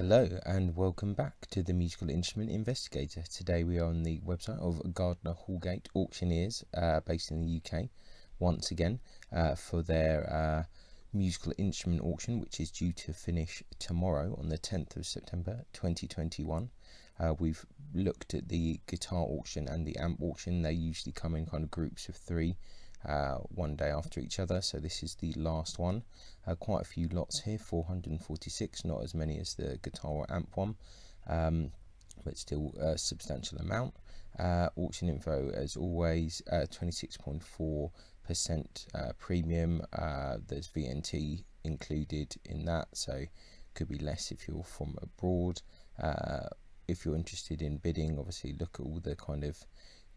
Hello and welcome back to the Musical Instrument Investigator. Today we are on the website of Gardiner Houlgate Auctioneers, based in the UK, once again for their musical instrument auction, which is due to finish tomorrow on the 10th of September 2021. We've looked at the guitar auction and the amp auction. They usually come in kind of groups of three, one day after each other, so this is the last one. Quite a few lots here, 446, not as many as the guitar or amp one, but still a substantial amount. Auction info as always, 26.4% premium. There's VNT included in that, so could be less if you're from abroad. If you're interested in bidding, obviously look at all the kind of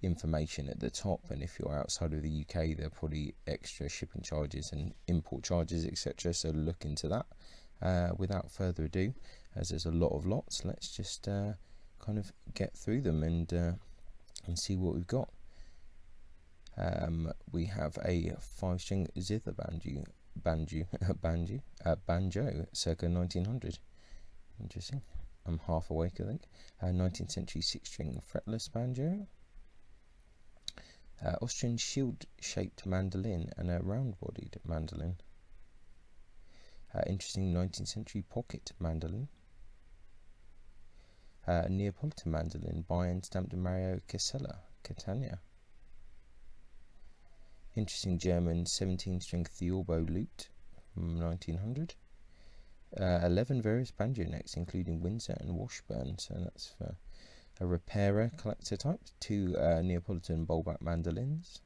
information at the top, and if you're outside of the UK, there are probably extra shipping charges and import charges, etc., so look into that. Without further ado, as there's a lot of lots, let's just kind of get through them and see what we've got. We have a 5-string zither banjo circa 1900. Interesting. I'm half awake, I think. 19th century 6-string fretless banjo, Austrian shield-shaped mandolin, and a round-bodied mandolin. Interesting 19th century pocket mandolin. Neapolitan mandolin by and stamped Mario Casella, Catania. Interesting German 17-string theorbo lute from 1900. 11 various banjo necks, including Windsor and Washburn, so that's for a repairer collector type. 2 Neapolitan bowlback mandolins.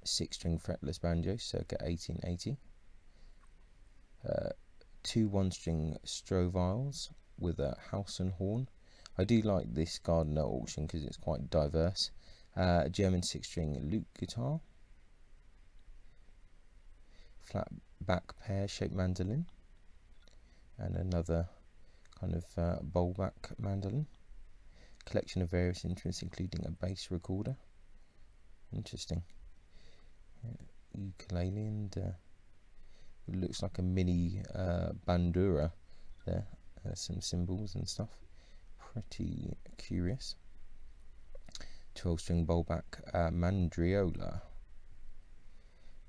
6-string fretless banjo circa 1880. 2 1-string Stroviles with a house and horn. I do like this Gardiner auction because it's quite diverse. German 6-string lute guitar. Flat back pear shaped mandolin, and another kind of bowlback mandolin. Collection of various instruments, including a bass recorder. Interesting. Ukulele, and it looks like a mini bandura there. Some cymbals and stuff. Pretty curious. 12-string bowlback mandriola.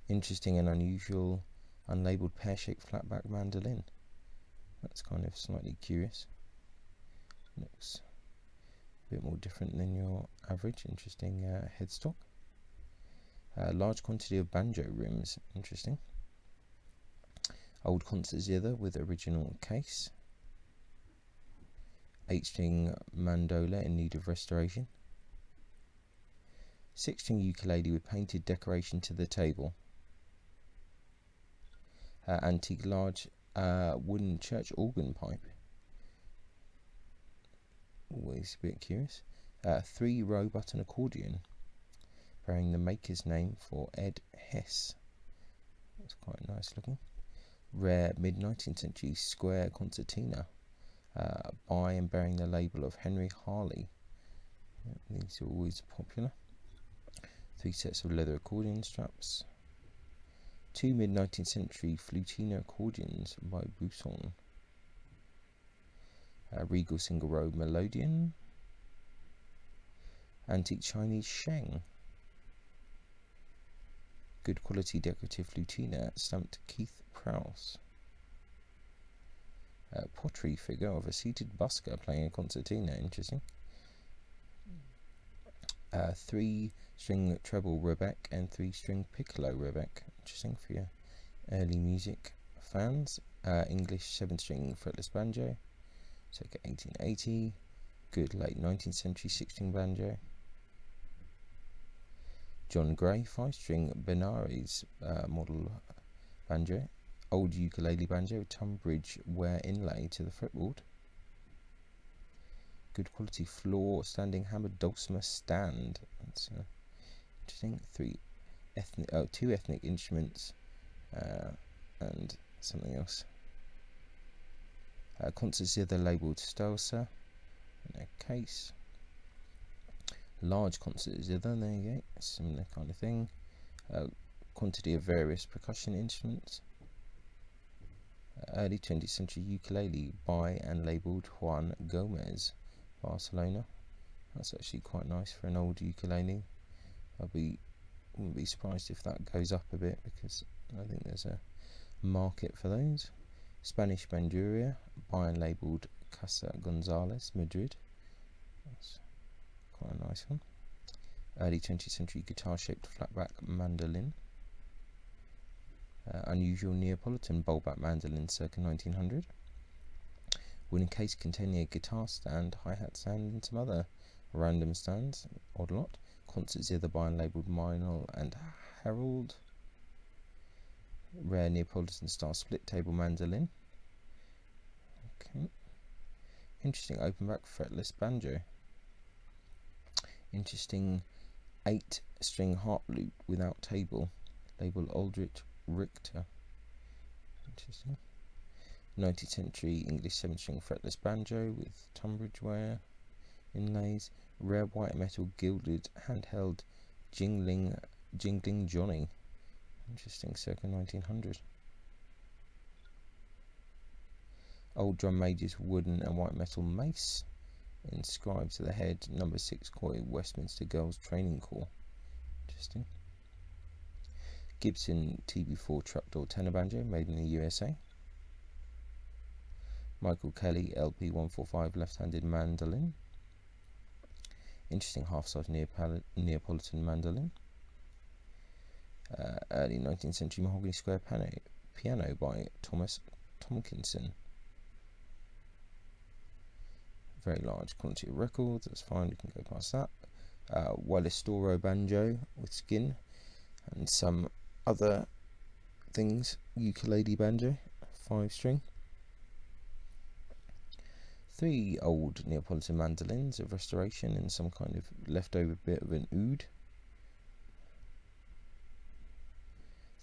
Interesting and unusual unlabeled pear-shaped flatback mandolin. That's kind of slightly curious. Looks a bit more different than your average. Interesting headstock. Large quantity of banjo rims. Interesting. Old concert zither with original case. 8-string mandola in need of restoration. 6-string ukulele with painted decoration to the table. Antique large wooden church organ pipe. Always a bit curious. 3-row button accordion bearing the maker's name for Ed Hess. That's quite nice looking. Rare mid-19th century square concertina by and bearing the label of Henry Harley. These are always popular. 3 sets of leather accordion straps. 2 mid-19th century Flutino Accordions by Buisson. Regal single row melodeon. Antique Chinese sheng. Good quality decorative Flutina stamped Keith Prowse. Pottery figure of a seated busker playing a concertina. Interesting. 3-string treble rebec and 3-string piccolo rebec. Interesting for your early music fans. English 7-string fretless banjo, circa 1880. Good late 19th century 6-string banjo. John Gray 5-string Benares model banjo. Old ukulele banjo with Tunbridge ware inlay to the fretboard. Good quality floor standing hammered dulcimer stand. That's interesting. 2 ethnic instruments and something else. Concert zither labelled Stelsa in a case. Large concert zither, there you go, similar kind of thing. Quantity of various percussion instruments. Early 20th century ukulele by and labelled Juan Gomez, Barcelona. That's actually quite nice for an old ukulele. Wouldn't be surprised if that goes up a bit, because I think there's a market for those. Spanish Banduria by and labelled Casa Gonzalez, Madrid. That's quite a nice one. Early 20th century guitar-shaped flatback mandolin. Unusual Neapolitan bowl-back mandolin circa 1900. Wooden case containing a guitar stand, hi-hat stand, and some other random stands. Odd lot. Concert zither by and labelled Meinl and Harold. Rare Neapolitan style split table mandolin. Okay. Interesting open back fretless banjo. Interesting 8-string harp lute without table, labelled Aldrich Richter. Interesting. 19th century English 7-string fretless banjo with Tunbridge ware inlays. Rare white metal gilded handheld jingling Johnny. Interesting, circa 1900. Old drum major's wooden and white metal mace inscribed to the head, number 6 Coy Westminster Girls Training Corps. Interesting. Gibson TB4 trucked tenor banjo made in the USA. Michael Kelly LP 145 left-handed mandolin. Interesting half-size Neapolitan mandolin. Early 19th century mahogany square piano by Thomas Tomkinson. Very large quantity of records, that's fine, we can go past that. Wallistoro banjo with skin and some other things. Ukulele banjo, 5-string. 3 old Neapolitan mandolins of restoration and some kind of leftover bit of an oud.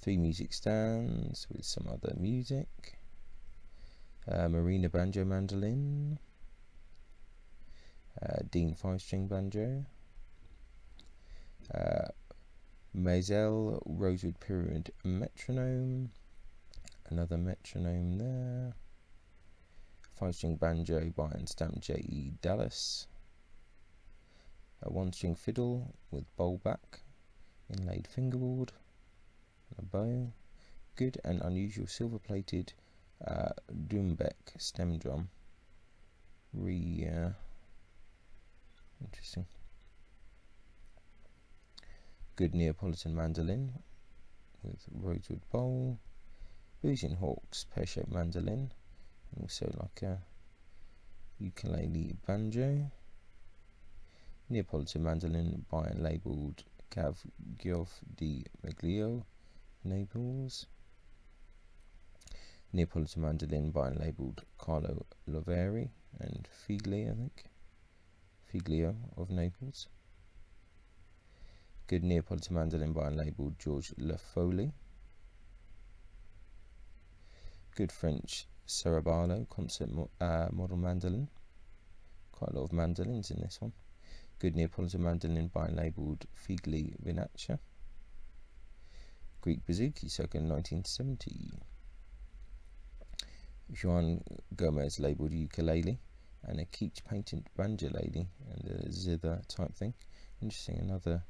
3 music stands with some other music. Marina banjo mandolin. Dean 5-string banjo. Mazel rosewood pyramid metronome. Another metronome there. 5-string banjo by and stamped J.E. Dallas. A 1-string fiddle with bowl back, inlaid fingerboard, and a bow. Good and unusual silver-plated Dumbeck stem drum. Interesting. Good Neapolitan mandolin with rosewood bowl. Boozy and Hawkes pear-shaped mandolin. And also like a ukulele banjo. Neapolitan mandolin by and labelled Cav Giov di Meglio, Naples. Neapolitan mandolin by and labelled Carlo Loveri and Figli, I think. Figlio of Naples. Good Neapolitan mandolin by and labelled Georges Lafoli. Good French Cerebalo concert model mandolin. Quite a lot of mandolins in this one. Good Neapolitan mandolin by and labelled Figli Vinaccia. Greek bouzouki circa 1970. Juan Gomez labelled ukulele and a Keach patent banjolele and a zither type thing. Interesting, another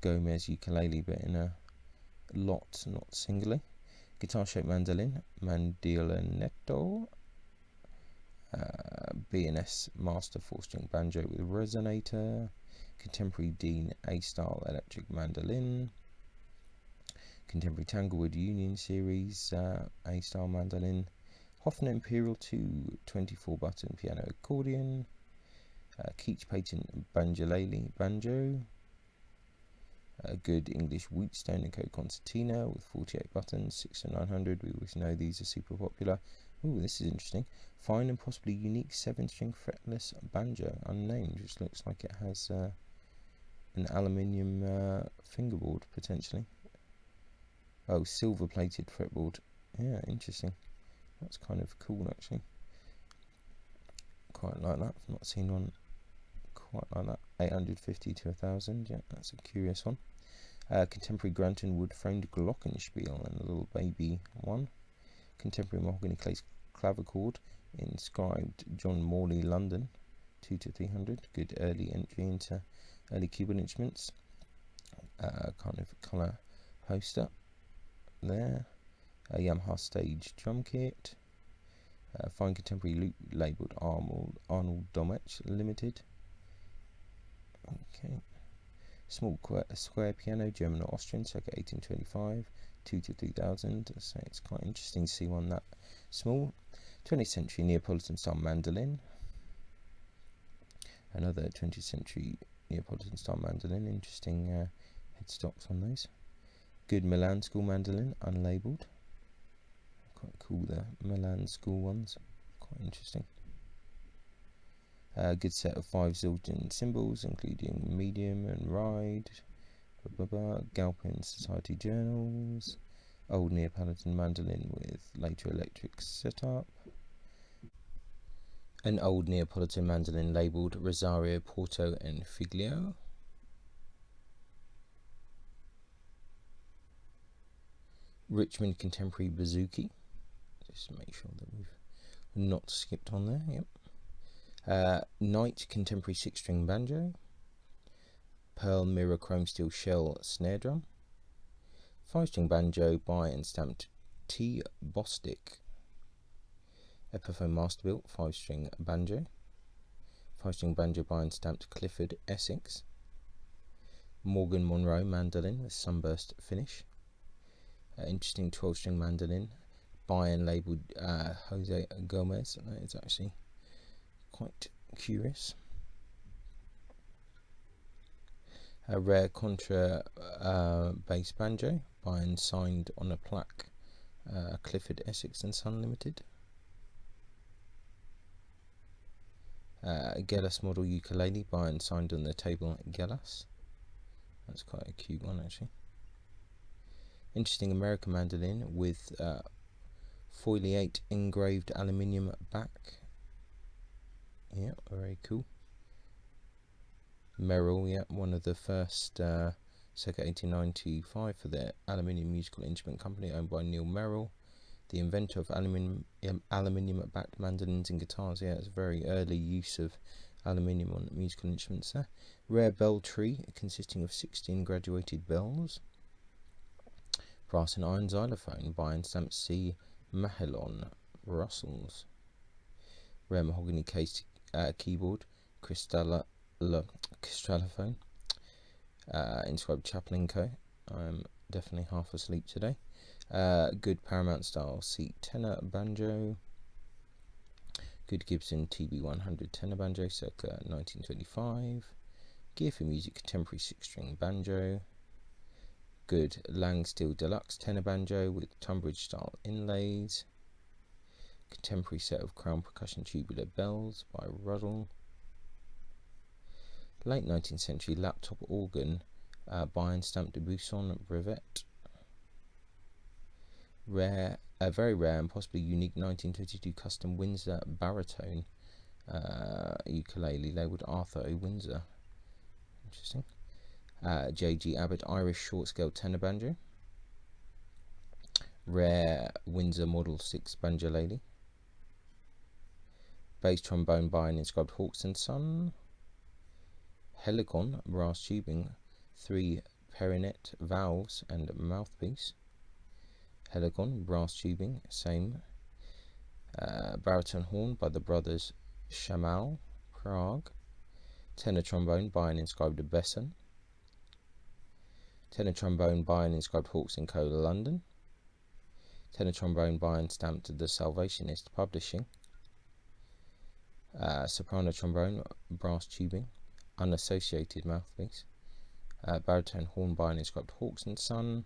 Gomez ukulele but in a lot, not singly. Guitar-shaped mandolin, Mandolinetto. B&S Master 4-string banjo with resonator. Contemporary Dean A-style electric mandolin. Contemporary Tanglewood Union Series A-style mandolin. Hofner Imperial 2 24-button piano accordion. Keach patent banjolele banjo. Good English Wheatstone and Co concertina with 48 buttons, 6 to 900. We always know these are super popular. Ooh, this is interesting. Fine and possibly unique 7-string fretless banjo, unnamed, which looks like it has an aluminium fingerboard potentially. Oh, silver-plated fretboard. Yeah, interesting. That's kind of cool actually. Quite like that. I've not seen one quite like that. 850 to 1000. Yeah, that's a curious one. Contemporary Granton wood framed Glockenspiel and a little baby one. contemporary mahogany clavichord, inscribed John Morley, London, 2 to 300. Good early entry into early keyboard instruments. Kind of colour poster there. A Yamaha stage drum kit. Fine contemporary loop labelled Arnold Domech Limited. Okay. Small square piano, German or Austrian, circa 1825, 2 to 3000. So it's quite interesting to see one that small. 20th century Neapolitan style mandolin. Another 20th century Neapolitan style mandolin. Interesting headstocks on those. Good Milan school mandolin, unlabelled. Quite cool, the Milan school ones. Quite interesting. A good set of 5 Zildjian cymbals, including medium and ride. Galpin Society journals. Old Neapolitan mandolin with later electric setup. An old Neapolitan mandolin labelled Rosario, Porto and Figlio. Richmond Contemporary Bouzouki. Just make sure that we've not skipped on there. Yep. Knight Contemporary 6-string banjo. Pearl Mirror Chrome Steel Shell snare drum. 5-string banjo by and stamped T. Bostic. Epiphone Masterbuilt 5-string banjo. 5-string banjo by and stamped Clifford, Essex. Morgan Monroe mandolin with sunburst finish. Interesting 12-string mandolin by and labelled Jose Gomez. That is actually quite curious. A rare contra bass banjo by and signed on a plaque Clifford, Essex and Son Limited. Gelas model ukulele by and signed on the table Gelas. That's quite a cute one actually. Interesting American mandolin with foliate engraved aluminium back. Yeah, very cool. Merrill, yeah, one of the first circa 1895 for the aluminium musical instrument company owned by Neil Merrill, the inventor of aluminium backed mandolins and guitars. Yeah, it's a very early use of aluminium on musical instruments there. Rare bell tree consisting of 16 graduated bells. Brass and iron xylophone by and stamped C. Mahilon, Brussels. Rare mahogany case keyboard, crystallophone, inscribed Chaplin Co. I'm definitely half asleep today. Good Paramount style seat tenor banjo. Good Gibson TB100 tenor banjo circa 1925. Gear for Music contemporary 6-string banjo. Good Lang Steel Deluxe tenor banjo with Tunbridge style inlays. Contemporary set of crown percussion tubular bells by Ruddle. Late 19th century laptop organ by and stamped Debuisson Brevet. Rare, very rare and possibly unique 1922 custom Windsor baritone ukulele labelled Arthur O. Windsor. Interesting. J.G. Abbott Irish short scale tenor banjo. Rare Windsor Model 6 banjolele. Bass trombone by and inscribed Hawks and Son. Helicon brass tubing, 3 perinet valves and mouthpiece. Helicon brass tubing, same. Baritone horn by the brothers Shamal, Prague. Tenor trombone by and inscribed Besson. Tenor trombone by and inscribed Hawks & Co. London. Tenor trombone by and stamped The Salvationist Publishing. Soprano trombone, brass tubing, unassociated mouthpiece. Baritone horn by and inscribed Hawks & Son.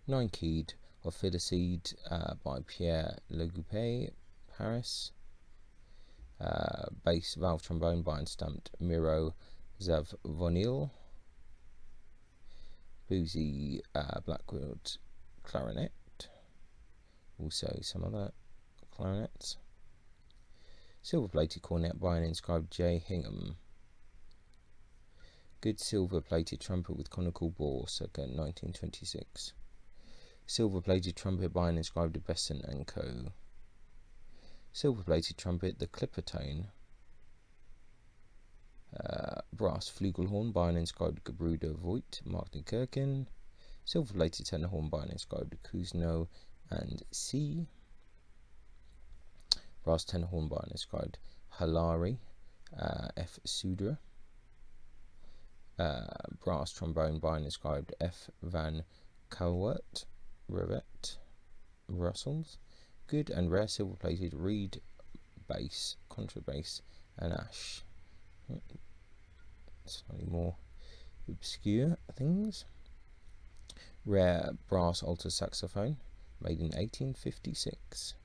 9-keyed Ophilicide by Pierre Legoupe, Paris. Bass valve trombone by and stamped Miro Zavonil. Boozy Blackwood clarinet. Also some other clarinets. Silver-plated cornet by and inscribed J. Hingham. Good silver-plated trumpet with conical bore, circa 1926. Silver-plated trumpet by an inscribed Besson and Co. Silver-plated trumpet, the Clipper Tone. Brass flugelhorn by an inscribed Gebruder Voigt, Martin-Kirchen. Silver-plated tenor horn by an inscribed Kuzno and C. Brass tenor horn by an inscribed Halari, F. Sudra. Brass trombone by an inscribed F. Van Cowert, Revet, Russells. Good and rare silver-plated reed bass, contrabass, and ash. Slightly more obscure things. Rare brass alto saxophone, made in 1856.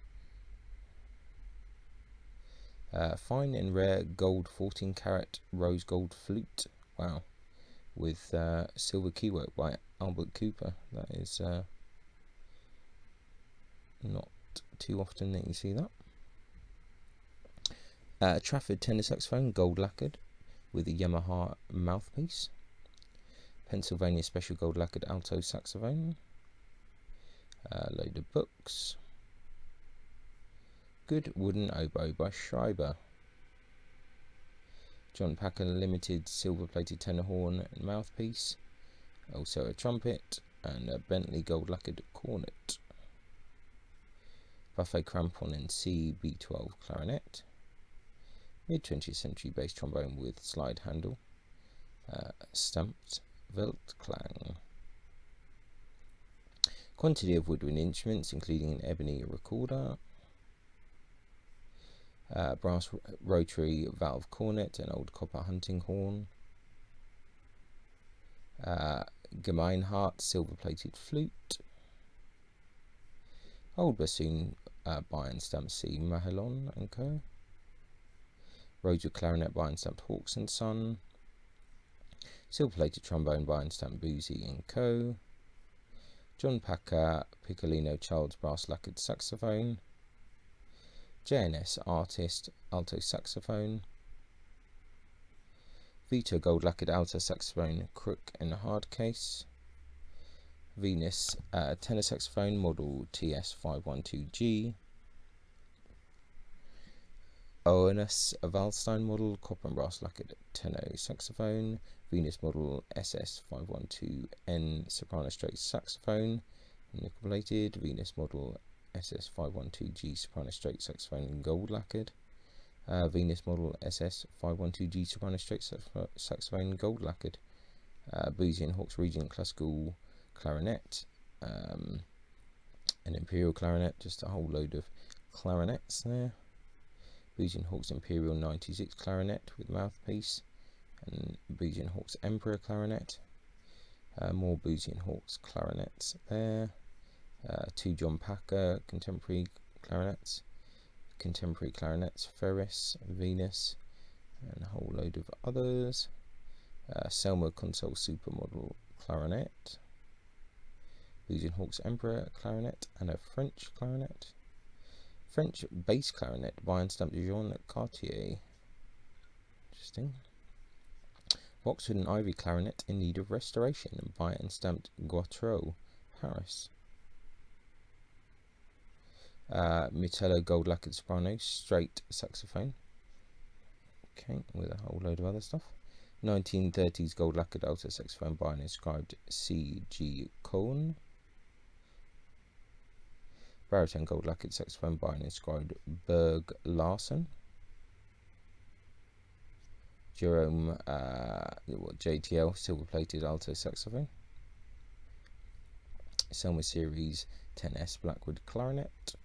Fine and rare gold 14-carat rose gold flute. Wow. With silver keywork by Albert Cooper. That is not too often that you see that. Trafford tenor saxophone, gold lacquered, with a Yamaha mouthpiece. Pennsylvania special gold lacquered alto saxophone. Load of books. Good wooden oboe by Schreiber. John Packer limited silver plated tenor horn and mouthpiece. Also a trumpet and a Bentley gold lacquered cornet. Buffet crampon and C B12 clarinet. Mid 20th century bass trombone with slide handle. Stamped Weltklang. Quantity of woodwind instruments, including an ebony recorder, brass rotary valve cornet, an old copper hunting horn, Gemeinhardt silver-plated flute, old bassoon by and stamped C. Mahillon and Co. Rosewood clarinet by and stamped Hawks and Son. Silver-plated trombone by and stamped Boozy and Co. John Packer Piccolino Child's brass lacquered saxophone. JNS Artist Alto saxophone. Vito gold lacquered alto saxophone, crook and hard case. Venus tenor saxophone model TS512G. Oenus Valstein model copper and brass lacquered tenor saxophone. Venus model SS512N soprano straight saxophone, nickel plated. Venus model SS512G soprano straight saxophone, gold lacquered. Venus model SS512G soprano straight saxophone, gold lacquered. Boozy and Hawks Regent classical clarinet, an imperial clarinet, just a whole load of clarinets there. Boozy and Hawks Imperial 96 clarinet with mouthpiece, and Boozy and Hawks Emperor clarinet. More Boozy and Hawks clarinets there. Two John Packer contemporary clarinets, Ferris, Venus, and a whole load of others. Selma Console Supermodel clarinet, Boozy and Hawks Emperor clarinet, and a French clarinet. French bass clarinet by and stamped Jean Cartier. Interesting. Boxwood and Ivy clarinet in need of restoration by and stamped Guatreau, Paris. Mitello gold lacquered soprano straight saxophone. Okay, with a whole load of other stuff. 1930s gold lacquered alto saxophone by an inscribed C.G. Cohn. Baritone gold lacquered saxophone by an inscribed Berg Larsen. Jerome JTL silver plated alto saxophone. Selma Series 10S Blackwood clarinet.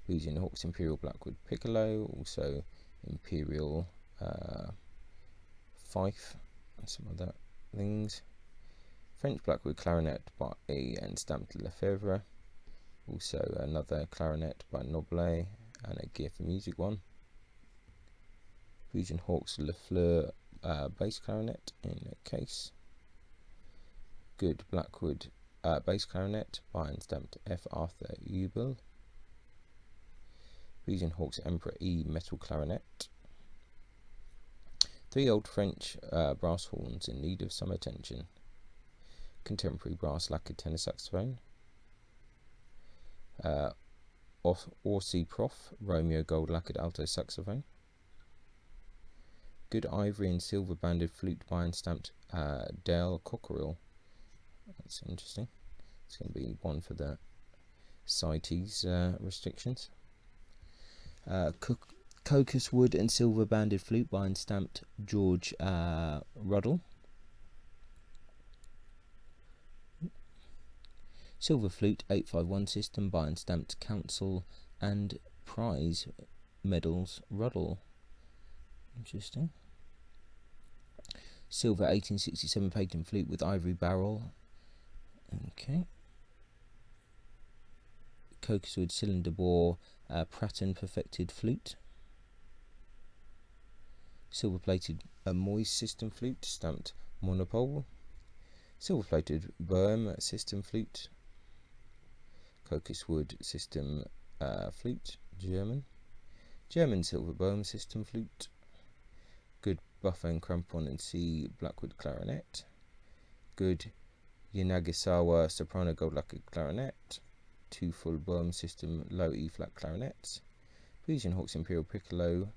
Boozy and Hawks Imperial Blackwood piccolo, also Imperial fife and some other things. French Blackwood clarinet by and stamped Lefebvre. Also another clarinet by Noblet and a Gear for Music one. Boozy and Hawks Lafleur bass clarinet in a case. Good Blackwood bass clarinet by and stamped F. Arthur Ubel. Boozy and Hawks Emperor E metal clarinet. Three old French brass horns in need of some attention. Contemporary brass lacquered tenor saxophone. Orsi Prof Romeo gold lacquered alto saxophone. Good ivory and silver banded flute by and stamped Dale Cockerill. That's interesting. It's going to be one for the CITES restrictions. Cocos wood and silver banded flute by and stamped George Ruddle. Silver flute 851 system by and stamped Council and Prize medals Ruddle. Interesting. Silver 1867 patent flute with ivory barrel. Okay. Cocoswood cylinder bore Pratton perfected flute. Silver plated Moyes system flute stamped Monopole. Silver plated Boehm system flute. Cocoswood system flute German. German silver Boehm system flute. Good Buffer and Crampon and C Blackwood clarinet. Good Yanagisawa soprano gold lacquered clarinet. 2 full Boehm system low E flat clarinets. Parisian Hawks Imperial piccolo,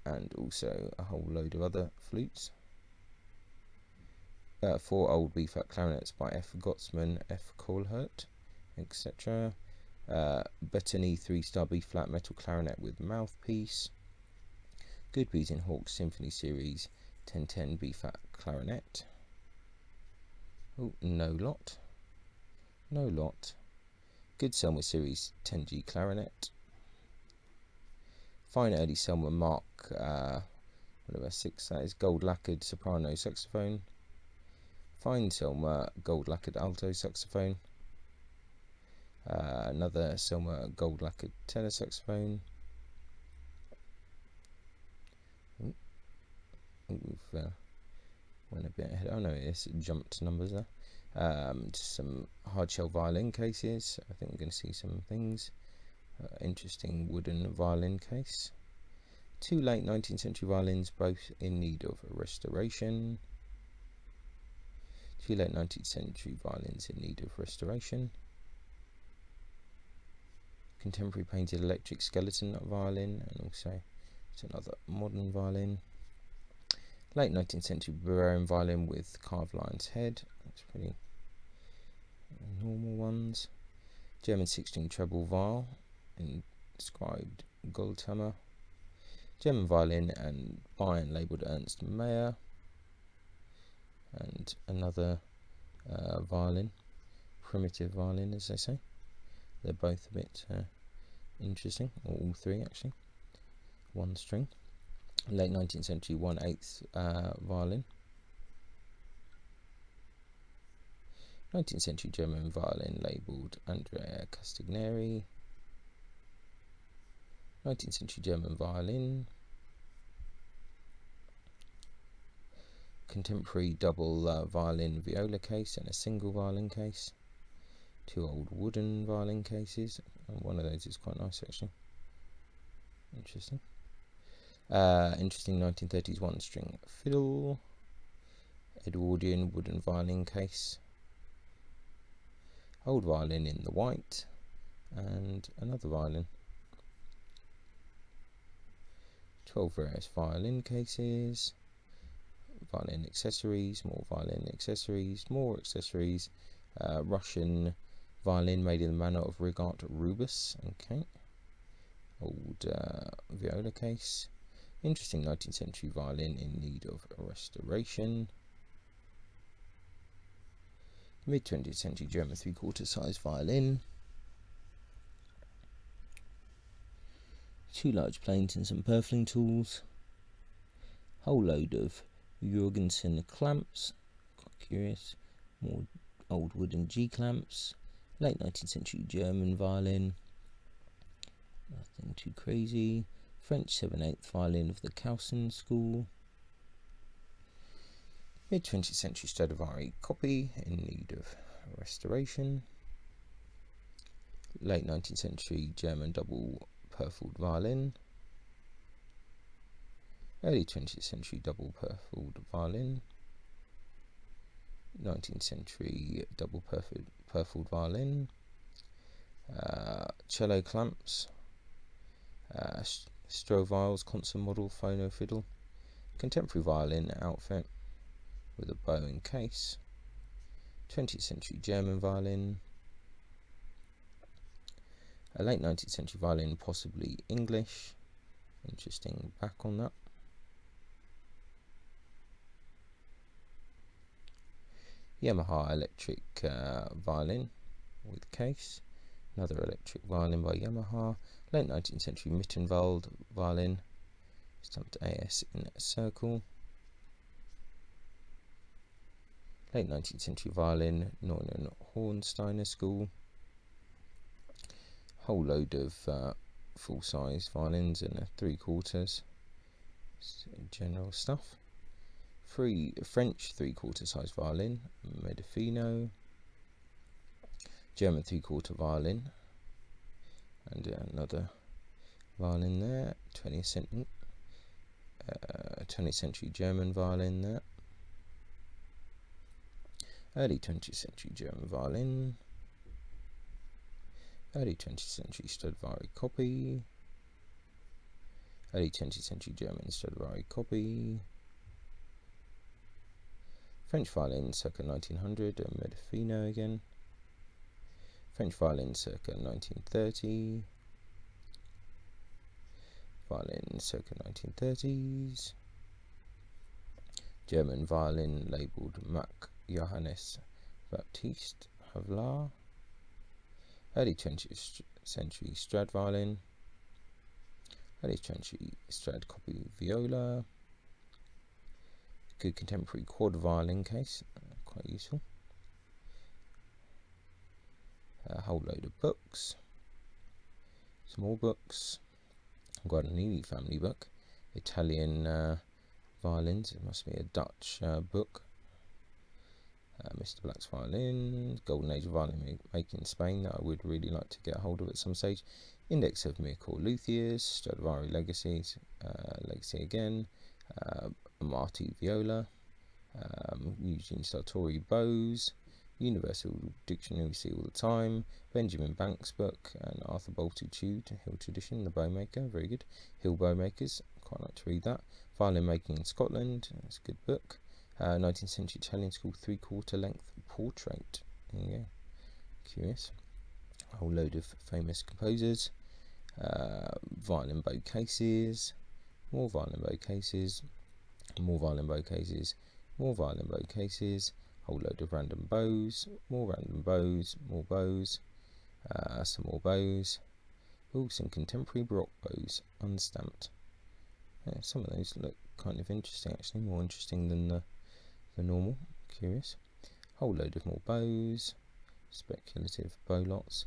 and also a whole load of other flutes. 4 old B flat clarinets by F Gottsman, F Kohlhert, etc. Bettany 3-star B flat metal clarinet with mouthpiece. Good Parisian Hawks Symphony Series 1010 B flat clarinet. Oh, no lot. Good Selmer Series 10G clarinet. Fine early Selmer Mark 6, that is gold lacquered soprano saxophone. Fine Selmer gold lacquered alto saxophone. Another Selmer gold lacquered tenor saxophone. We've went a bit ahead. Oh no, it's jumped numbers there. Some hard shell violin cases. I think we're going to see some things. Interesting wooden violin case. 2 late 19th century violins, both in need of restoration. 2 late 19th century violins in need of restoration. Contemporary painted electric skeleton violin, and also it's another modern violin. Late 19th century Bavarian violin with carved lion's head. That's pretty normal ones. German 6-string treble viol, inscribed Goldhammer. German violin and Bayern labelled Ernst Mayr. And another violin, primitive violin as they say. They're both a bit interesting, or all three actually. 1 string. Late 19th century 1/8 violin. 19th century German violin labelled Andrea Castagneri. 19th century German violin. Contemporary double violin viola case and a single violin case. 2 old wooden violin cases, and one of those is quite nice actually. Interesting. Interesting 1930s 1-string fiddle. Edwardian wooden violin case. Old violin in the white, and another violin. 12 various violin cases. Violin accessories, more violin accessories, more accessories. Russian violin made in the manner of Rigart Rubus. Okay. Old viola case. Interesting 19th century violin in need of restoration. Mid 20th century German 3/4 size violin. 2 large planes and some purfling tools. Whole load of Jorgensen clamps. Quite curious. More old wooden G clamps. Late 19th century German violin. Nothing too crazy. French 7/8 violin of the Cowson school. Mid 20th century Stradivari copy in need of restoration. Late 19th century German double purfled violin. Early 20th century double purfled violin. 19th century double purfled violin, cello clamps, Strovile's concert model phono fiddle, contemporary violin outfit with a bow and case, 20th century German violin, a late 19th century violin, possibly English, interesting back on that. Yamaha electric violin with case, another electric violin by Yamaha, late 19th century Mittenwald violin, stamped AS in a circle, late 19th century violin, Neumann Hornsteiner school, whole load of full-size violins and a 3/4, general stuff. French 3/4 size violin, Medifino, German 3/4 violin, and another violin there, 20th century German violin there, early 20th century German violin, early 20th century Stradivari copy, early 20th century German Stradivari copy, French violin circa 1900, and Medifino again, French violin circa 1930, violin circa 1930s, German violin labelled Mac Johannes Baptist Havelaar, early 20th century Strad violin, early 20th century Strad copy viola, good contemporary quad violin case, quite useful, a whole load of books, some more books, Guadagnini family book, Italian violins, it must be a Dutch book, Mr. Black's violin, Golden Age of violin making in Spain that I would really like to get a hold of at some stage, Index of Mircore Luthiers, Stradivari Legacies, Legacy again, Amati viola, Eugene Sartori bows, Universal Dictionary we see all the time, Benjamin Banks book, and Arthur Bultitude, Hill Tradition, the bowmaker, very good. Hill Bowmakers, quite like to read that. Violin Making in Scotland, that's a good book. 19th century Italian school 3/4 length portrait, there you go, curious. A whole load of famous composers, violin bow cases, more violin bow cases, more violin bow cases, more violin bow cases, whole load of random bows, more random bows, more bows, some more bows, some contemporary Baroque bows, unstamped. Yeah, some of those look kind of interesting actually, more interesting than the normal, curious. Whole load of more bows, speculative bow lots,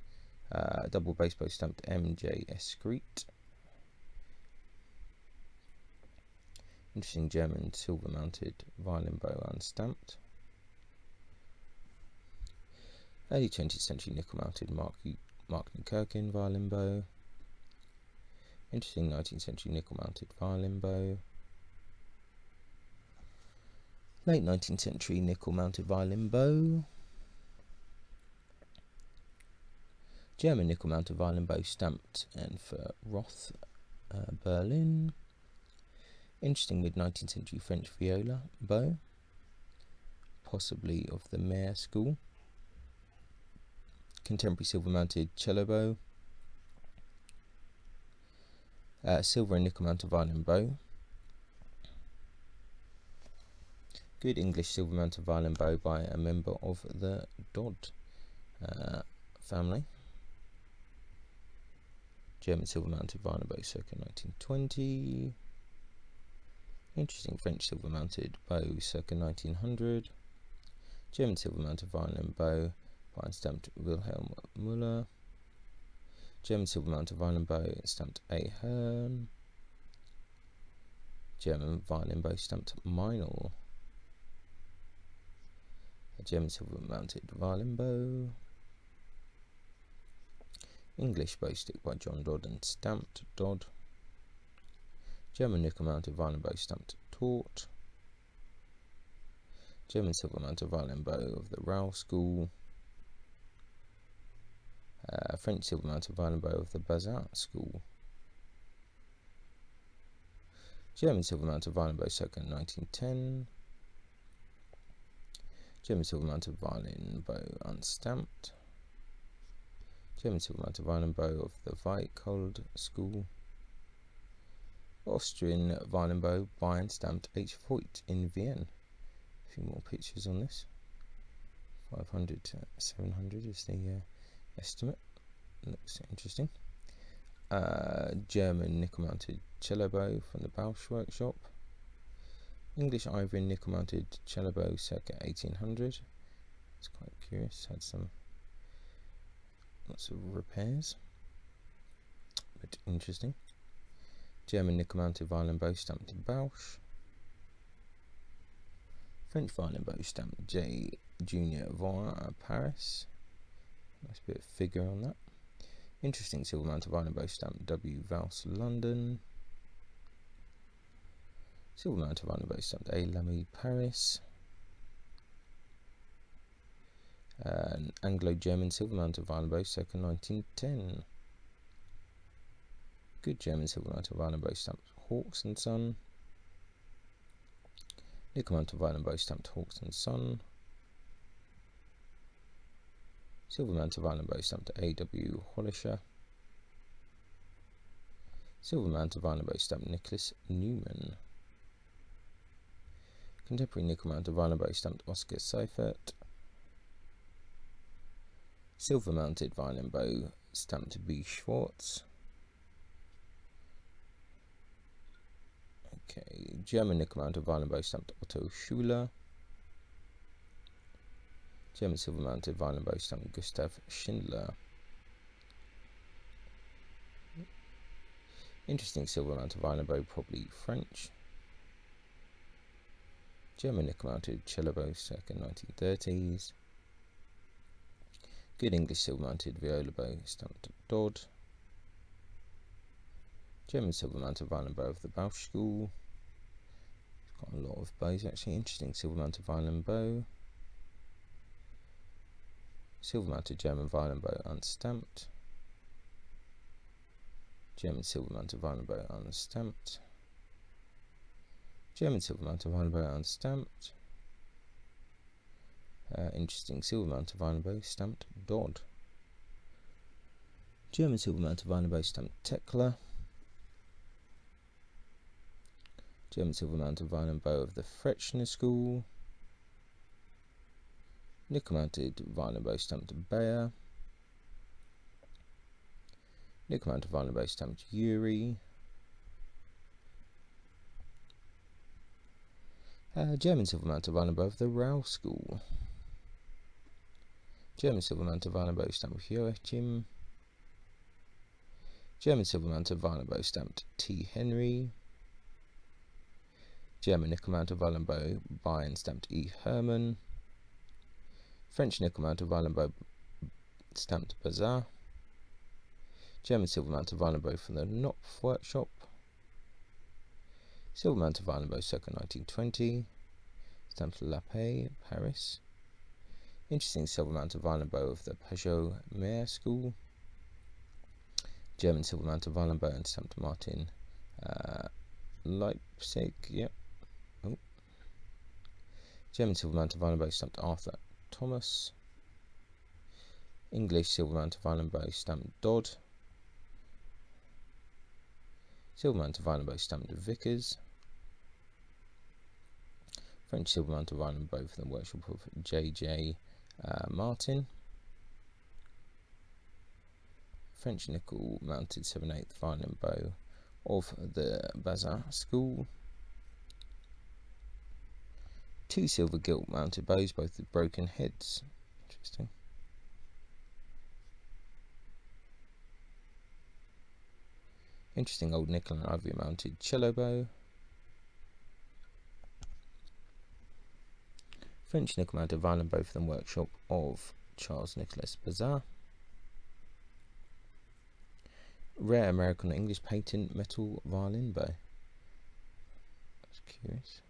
double bass bow stamped MJ Escrete, interesting German silver mounted violin bow unstamped, early 20th century nickel mounted Mark Nukirkin violin bow, interesting 19th century nickel mounted violin bow, late 19th century nickel mounted violin bow, German nickel mounted violin bow stamped and for Roth, Berlin, interesting mid 19th century French viola bow, possibly of the Mayer school, contemporary silver mounted cello bow, silver and nickel mounted violin bow, good English silver mounted violin bow by a member of the Dodd family, German silver mounted violin bow circa 1920, interesting French silver mounted bow circa 1900, German silver mounted violin bow by stamped Wilhelm Müller, German silver mounted violin bow stamped A. Hearn, German violin bow stamped Meinl, a German silver mounted violin bow, English bow stick by John Dodd and stamped Dodd, German nickel mounted violin bow stamped Taut, German silver mounted violin bow of the Rao school. French silver mounted violin bow of the Bazar school. German silver mounted violin bow circa 1910. German silver mounted violin bow unstamped. German silver mounted violin bow of the Lacquered school. Austrian violin bow by and stamped H. Voigt in Vienna. A few more pictures on this. 500 to 700 is the estimate. Looks interesting. German nickel mounted cello bow from the Bausch workshop. English ivory nickel mounted cello bow circa 1800. It's quite curious, had some lots of repairs, but interesting. German nickel mounted violin bow stamped Bausch. French violin bow stamped J. Junior Voix, Paris. Nice bit of figure on that. Interesting silver mounted violin bow stamped W. Vals, London. Silver mounted violin bow stamped A. Lamy, Paris. An Anglo-German silver mounted violin bow circa 1910. Good German silver mounted violin bow stamped Hawks and Son. Nickel mounted violin bow stamped Hawks and Son. Silver mounted violin bow stamped A.W. Hollischer. Silver mounted violin bow stamped Nicholas Newman. Contemporary nickel mounted violin bow stamped Oscar Seifert. Silver mounted violin bow stamped B. Schwartz. Okay, German nickel mounted violin bow stamped Otto Schuler. German silver mounted violin bow stamped Gustav Schindler. Interesting silver mounted violin bow, probably French. German nickel mounted cello bow circa 1930s. Good English silver mounted viola bow stamped Dodd. German silver mounted violin bow of the Bausch school. Got a lot of bows actually. Interesting silver mounted violin bow. Silver mounted German violin bow unstamped. German silver mounted violin bow unstamped. German silver mounted violin bow unstamped. Interesting silver mounted violin bow stamped Dodd. German silver mounted violin bow stamped Tekla. German silver mounted violin bow of the Fretless school. Nickel mounted violin bow stamped Bayer. Nickel mounted violin bow stamped Yuri. German silver mounted violin bow of the Rao school. German silver mounted violin bow stamped Joachim. German silver mounted violin bow stamped T. Henry. German nickel mounted violin bow by and stamped E. Herman. French nickel mounted violin bow stamped Bazar. German silver mounted violin bow from the Knopf workshop. Silver mounted violin bow circa 1920. Stamped La Paix, Paris. Interesting silver mounted violin bow of the Peugeot Meyer school. German silver mounted violin bow and stamped Martin Leipzig. Yep. Oh. German silver mounted violin bow stamped Arthur Thomas. English silver mounted violin bow stamped Dodd. Silver mounted violin bow stamped Vickers. French silver mounted violin bow from the workshop of J.J. Martin. French nickel mounted 7/8 violin bow of the Bazar school. 2 silver gilt mounted bows, both with broken heads. Interesting. Interesting old nickel and ivory mounted cello bow. French nickel mounted violin bow from the workshop of Charles Nicholas Bazar. Rare American English patent metal violin bow. That's curious.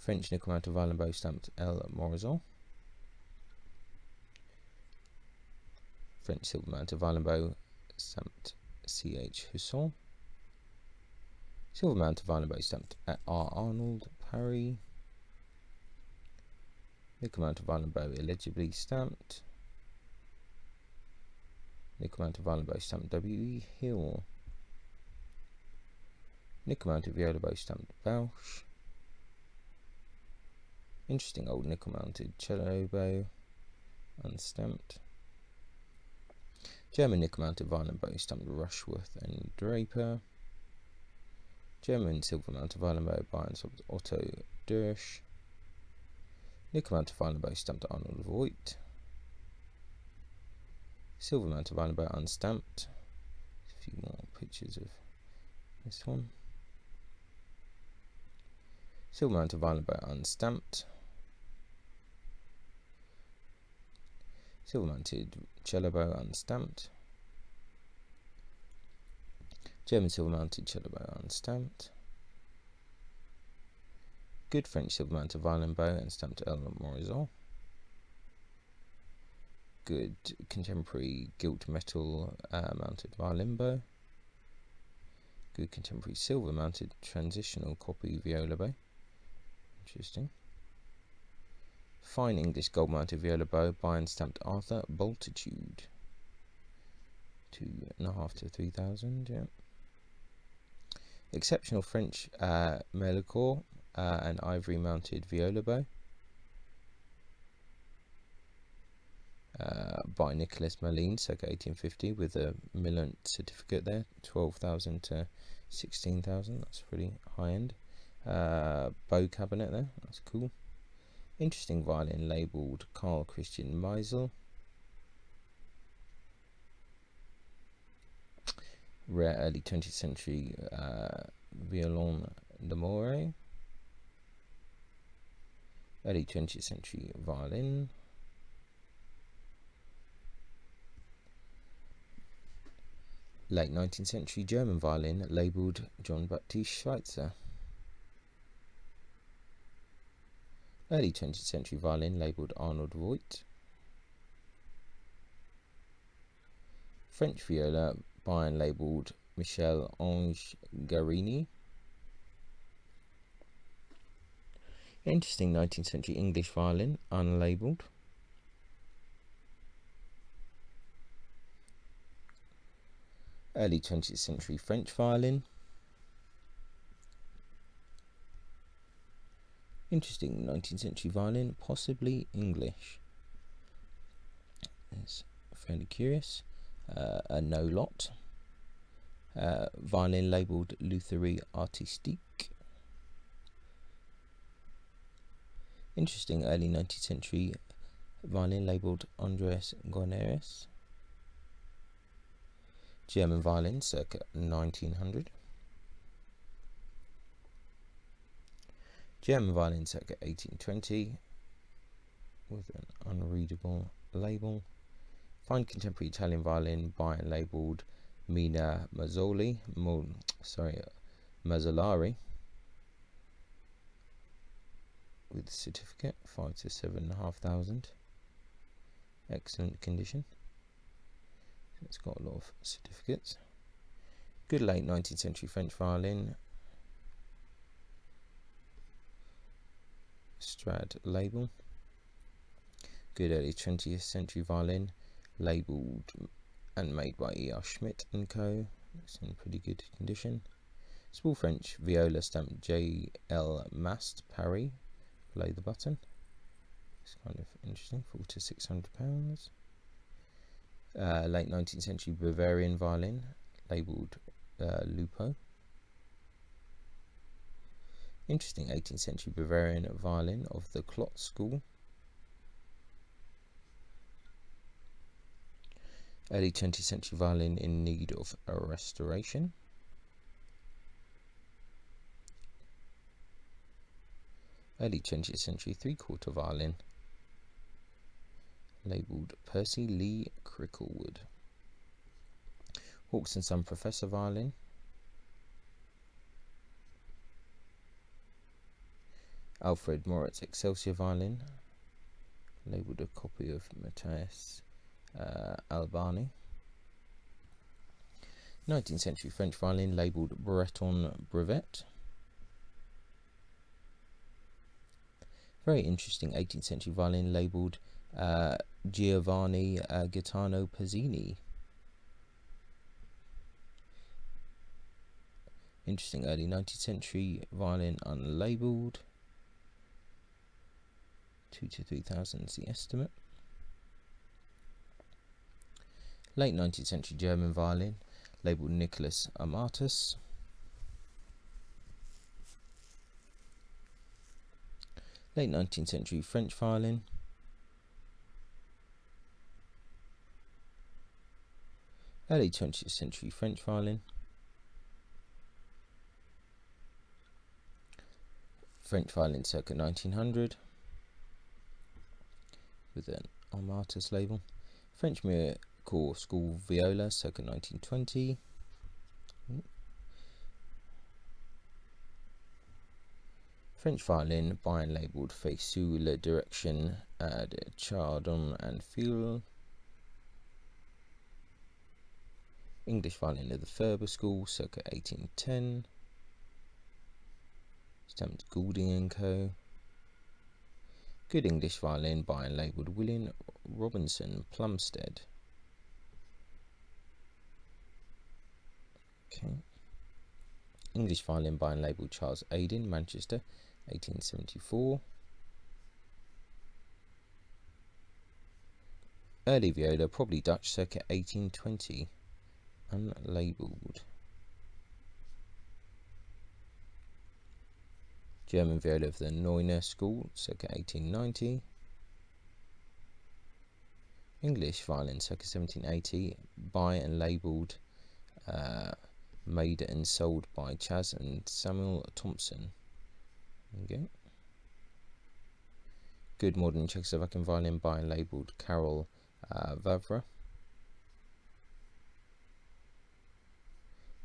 French nickel mounted violin bow stamped L. Morizot. French silver mounted violin bow stamped C.H. Husson. Silver mounted violin bow stamped R. Arnold, Paris. Nickel mounted violin bow illegibly stamped. Nickel mounted violin bow stamped W.E. Hill. Nickel mounted viola bow stamped Bausch. Interesting old nickel mounted cello bow, unstamped. German nickel mounted violin bow stamped Rushworth and Draper. German silver mounted violin bow by and stamped Otto Dersch. Nickel mounted violin bow stamped Arnold Voigt. Silver mounted violin bow unstamped. A few more pictures of this one. Silver mounted violin bow unstamped. Silver mounted cello bow unstamped. German silver mounted cello bow unstamped. Good French silver mounted violin bow and stamped L. Morizot. Good contemporary gilt metal mounted violin bow. Good contemporary silver mounted transitional copy viola bow. Interesting. Fine English gold mounted viola bow by and stamped Arthur Bultitude. 2,500 to 3,000. Yeah. Exceptional French Melicourt and ivory mounted viola bow by Nicolas Malin, circa 1850, with a Millant certificate there, 12,000 to 16,000. That's pretty high end. Bow cabinet there, that's cool. Interesting violin labelled Carl Christian Meisel. Rare early 20th century Violon d'Amore. Early 20th century violin. Late 19th century German violin labelled John Baptiste Schweitzer. Early 20th century violin labelled Arnold Voigt. French viola by and labelled Michel Ange Garini. Interesting 19th century English violin, unlabelled. Early 20th century French violin. Interesting 19th century violin, possibly English. It's fairly curious. A no lot. Violin labelled Lutherie Artistique. Interesting early 19th century violin labelled Andreas Goneres. German violin circa 1900. German violin circa 1820 with an unreadable label. Fine contemporary Italian violin by and labelled Mina Mazzolari, with certificate, 5,000 to 7,500. Excellent condition. It's got a lot of certificates. Good late 19th century French violin. Strad label. Good early 20th century violin, labelled and made by E.R. Schmidt & Co. It's in pretty good condition. Small French viola stamped J.L. Mast, Paris, below the button. It's kind of interesting, £400 to £600. Late 19th century Bavarian violin, labelled Lupo. Interesting 18th century Bavarian violin of the Klotz school. Early 20th century violin in need of a restoration. Early 20th century three-quarter violin, labelled Percy Lee Cricklewood. Hawks and Son Professor violin. Alfred Moritz Excelsior violin, labelled a copy of Matthias Albani. 19th century French violin, labelled Breton Brevet. Very interesting 18th century violin, labelled Giovanni Gaetano Pazzini. Interesting early 19th century violin, unlabelled. 2,000 to 3,000 is the estimate. Late 19th century German violin, labelled Nicholas Amatus. Late 19th century French violin, early 20th century French violin, French violin circa 1900 with an Amatus label, French Miracle School viola circa 1920. French violin by and labelled Fait sous la direction de Chardon and Fuel. English violin of the Ferber School circa 1810. Stamped Goulding & Co. Good English violin by and labelled William Robinson Plumstead. Okay. English violin by and labelled Charles Aiden, Manchester, 1874. Early viola, probably Dutch, circa 1820, unlabelled. German viola of the Neuner School, circa 1890. English violin, circa 1780, by and labelled, made and sold by Chas and Samuel Thompson. There you go. Good modern Czechoslovakian violin by and labelled Karol Vavra.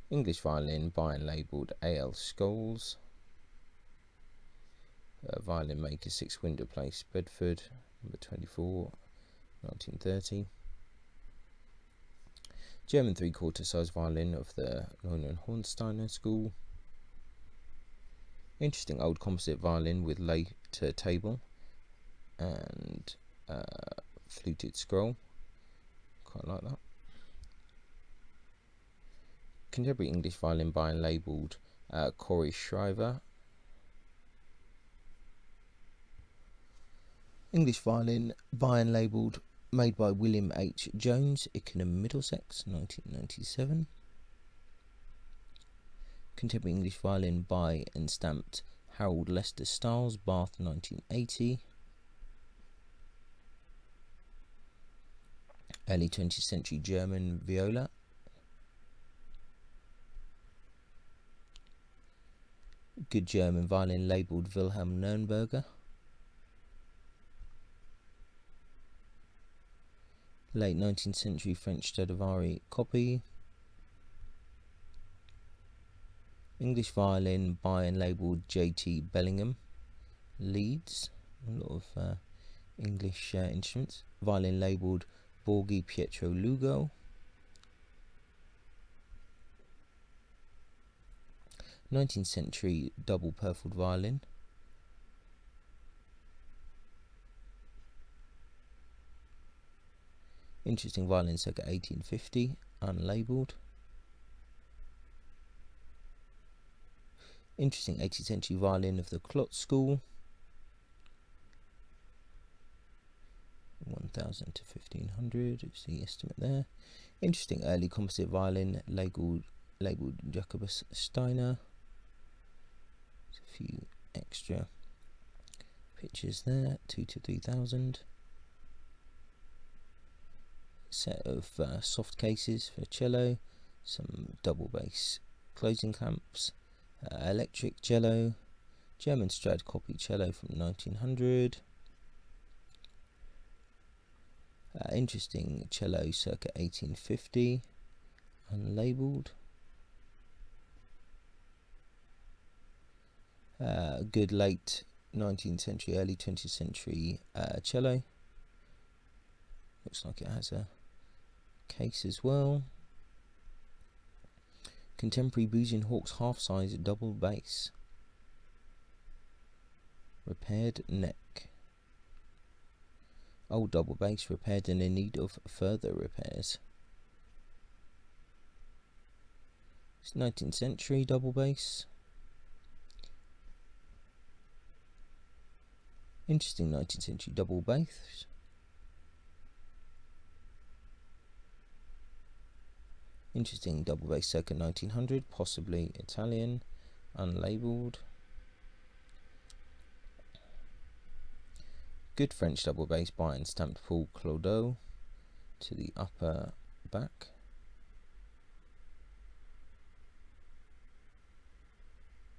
English violin by and labelled A.L. Scholes. Violin maker, 6 Window Place, Bedford, number 24, 1930. German 3/4 size violin of the Neuner Hornsteiner School. Interesting old composite violin with later table and fluted scroll. Quite like that. Contemporary English violin by and labelled Corey Shriver. English violin by and labelled made by William H. Jones, Ickenham, Middlesex, 1997. Contemporary English violin by and stamped Harold Lester Stiles, Bath, 1980. Early 20th century German viola. Good German violin labelled Wilhelm Nürnberger. Late 19th century French Stradivari copy. English violin by and labelled J.T. Bellingham, Leeds. A lot of English instruments. Violin labelled Borghi Pietro Lugo. '19th century double purfled violin. Interesting violin circa 1850, unlabelled. Interesting 18th century violin of the Klotz School. 1,000 to 1,500 is the estimate there. Interesting early composite violin labelled Jacobus Steiner. There's a few extra pictures there. 2,000 to 3,000. Set of soft cases for cello, some double bass closing clamps, electric cello, German Strad copy cello from 1900. Interesting cello circa 1850, unlabelled. Good late 19th century, early 20th century cello. Looks like it has a case as well. Contemporary Boozy and Hawkes half-size double bass. Repaired neck. Old double bass repaired and in need of further repairs. It's 19th century double bass. Interesting 19th century double bass. Interesting double bass circa 1900, possibly Italian, unlabeled. Good French double bass by and stamped Paul Claudot to the upper back.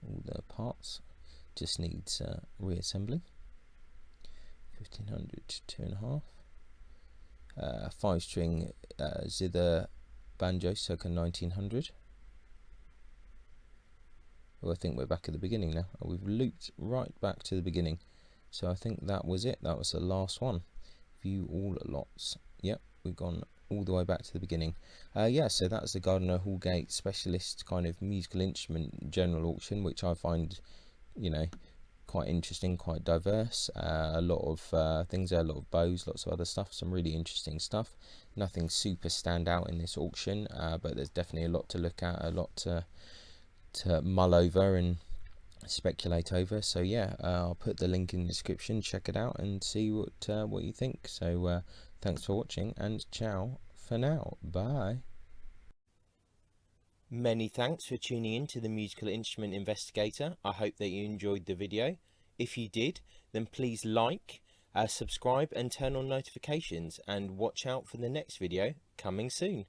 All the parts just needs reassembly. 1500 to 2.5. 5-string zither banjo circa 1900. Oh, I think we're back at the beginning now. We've looped right back to the beginning. So I think that was it. That was the last one. View all lots. Yep, we've gone all the way back to the beginning. Yeah, so that's the Gardiner Houlgate Specialist kind of musical instrument general auction, which I find, you know, quite interesting, quite diverse. A lot of things there, a lot of bows, lots of other stuff, some really interesting stuff. Nothing super stand out in this auction, but there's definitely a lot to look at, a lot to mull over and speculate over. So yeah, I'll put the link in the description, check it out and see what you think. So thanks for watching and ciao for now. Bye. Many thanks for tuning in to the Musical Instrument Investigator. I hope that you enjoyed the video. If you did, then please like, subscribe and turn on notifications, and watch out for the next video coming soon.